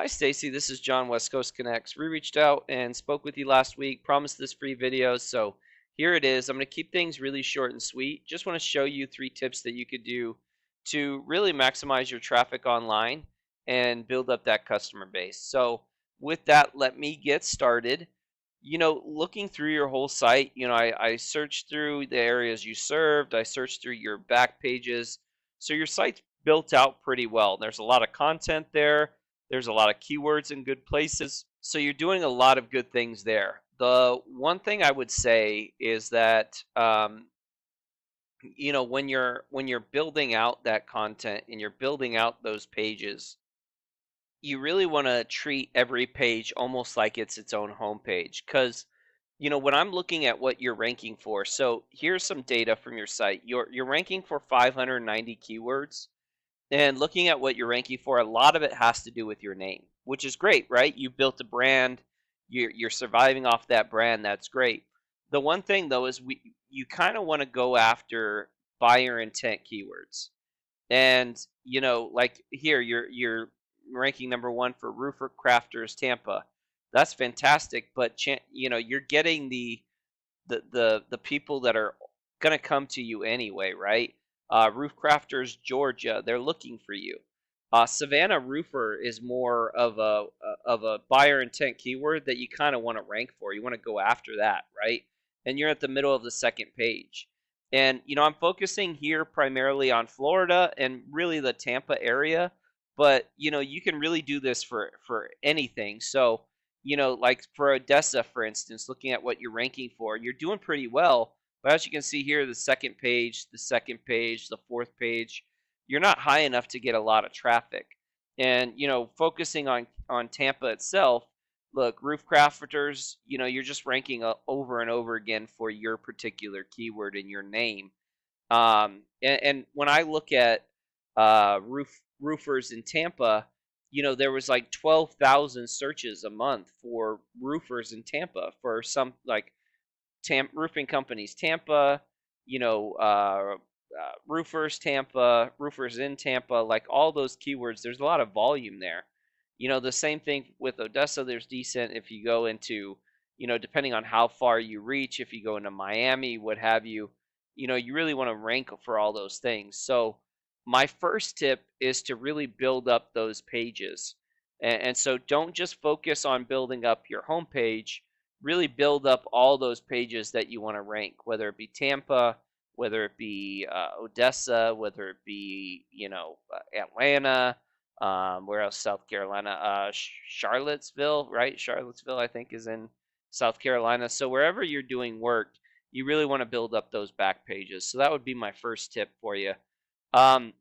Hi, Stacy. This is John, West Coast Connects. We reached out and spoke with you last week, promised this free video. So here it is. I'm going to keep things really short and sweet. Just want to show you 3 tips that you could do to really maximize your traffic online and build up that customer base. So with that, let me get started. Looking through your whole site, I searched through the areas you served. I searched through your back pages. So your site's built out pretty well. There's a lot of content there. There's a lot of keywords in good places. So you're doing a lot of good things there. The one thing I would say is that when you're building out that content and you're building out those pages, you really want to treat every page almost like it's its own homepage. Because when I'm looking at what you're ranking for, so here's some data from your site. You're ranking for 590 keywords. And looking at what you're ranking for, a lot of it has to do with your name, which is great, right? You built a brand, you're surviving off that brand. That's great. The one thing though is you kind of want to go after buyer intent keywords. And like here, you're ranking number one for Roofer Crafters Tampa. That's fantastic, but you're getting the people that are going to come to you anyway, right? Roof Crafters Georgia, they're looking for you. Savannah Roofer is more of a buyer intent keyword that you kind of want to rank for. You want to go after that, right? And you're at the middle of the second page. And I'm focusing here primarily on Florida and really the Tampa area, but you can really do this for anything. So like for Odessa, for instance, looking at what you're ranking for, you're doing pretty well. But as you can see here, the second page, the fourth page, you're not high enough to get a lot of traffic. And focusing on Tampa itself, look, roof crafters, you're just ranking over and over again for your particular keyword in your name. And when I look at roofers in Tampa, there was like 12,000 searches a month for roofers in Tampa for some like Roofing Companies Tampa, roofers Tampa, roofers in Tampa, like all those keywords. There's a lot of volume there. The same thing with Odessa. There's decent if you go into, depending on how far you reach, if you go into Miami, what have you, you really want to rank for all those things. So my first tip is to really build up those pages. And so don't just focus on building up your homepage, really build up all those pages that you want to rank, whether it be Tampa, whether it be Odessa, whether it be, Atlanta, where else? South Carolina, Charlottesville, right? Charlottesville, I think, is in South Carolina. So wherever you're doing work, you really want to build up those back pages. So that would be my first tip for you. Um,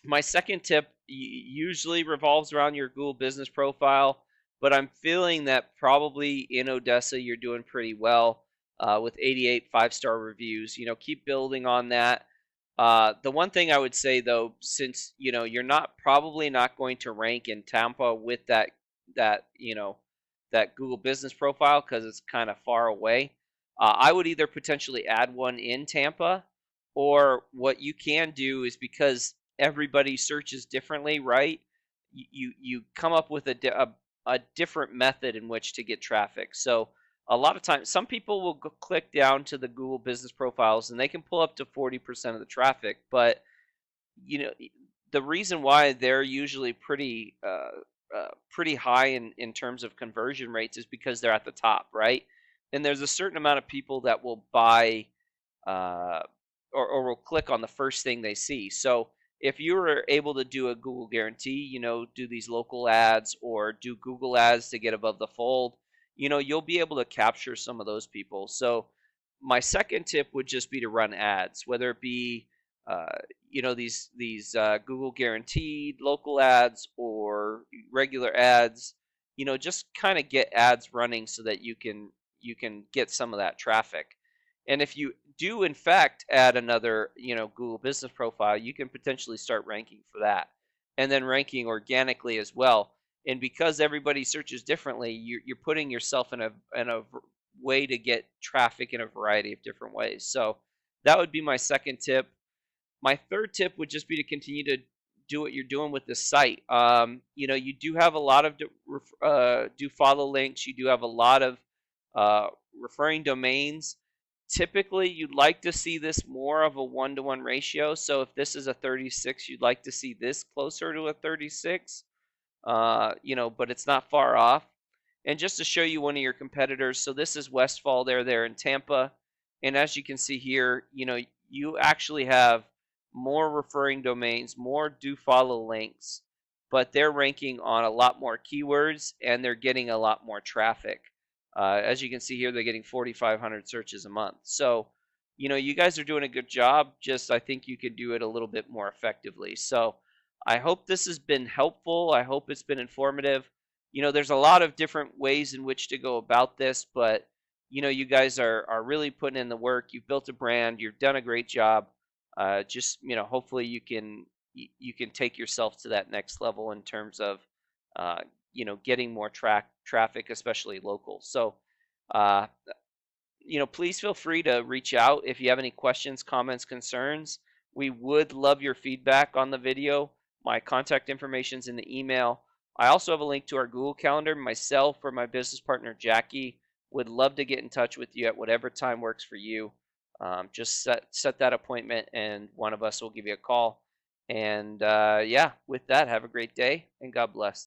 my second tip usually revolves around your Google business profile, but I'm feeling that probably in Odessa you're doing pretty well with 88 5-star reviews. Keep building on that. The one thing I would say though, since you're probably not going to rank in Tampa with that that Google business profile because it's kind of far away, I would either potentially add one in Tampa, or what you can do is, because everybody searches differently, right? You come up with a different method in which to get traffic. So a lot of times, some people will click down to the Google business profiles and they can pull up to 40% of the traffic. But you know, the reason why they're usually pretty high in terms of conversion rates is because they're at the top, right? And there's a certain amount of people that will buy uh, or will click on the first thing they see. So if you were able to do a Google guarantee, do these local ads or do Google ads to get above the fold, you'll be able to capture some of those people. So my second tip would just be to run ads, whether it be uh, these Google guaranteed local ads or regular ads. Just kind of get ads running so that you can get some of that traffic. And if you do in fact add another, Google business profile, you can potentially start ranking for that, and then ranking organically as well. And because everybody searches differently, you're putting yourself in a way to get traffic in a variety of different ways. So that would be my second tip. My third tip would just be to continue to do what you're doing with this site. You do have a lot of do follow links. You do have a lot of uh, referring domains. Typically, you'd like to see this more of a 1-to-1 ratio. So if this is a 36, you'd like to see this closer to a 36. But it's not far off. And just to show you one of your competitors, so this is Westfall. They're there in Tampa, and as you can see here, you actually have more referring domains, more do follow links, but they're ranking on a lot more keywords and they're getting a lot more traffic. As you can see here, they're getting 4,500 searches a month. So, you guys are doing a good job. Just I think you could do it a little bit more effectively. So, I hope this has been helpful. I hope it's been informative. There's a lot of different ways in which to go about this, but you guys are really putting in the work. You've built a brand. You've done a great job. Just hopefully you can take yourself to that next level in terms of uh, getting more traffic, especially local. So uh, please feel free to reach out if you have any questions, comments, concerns. We would love your feedback on the video. My contact information is in the email. I also have a link to our Google Calendar. Myself or my business partner, Jackie, would love to get in touch with you at whatever time works for you. Just set that appointment, and one of us will give you a call. And yeah, with that, have a great day, and God bless.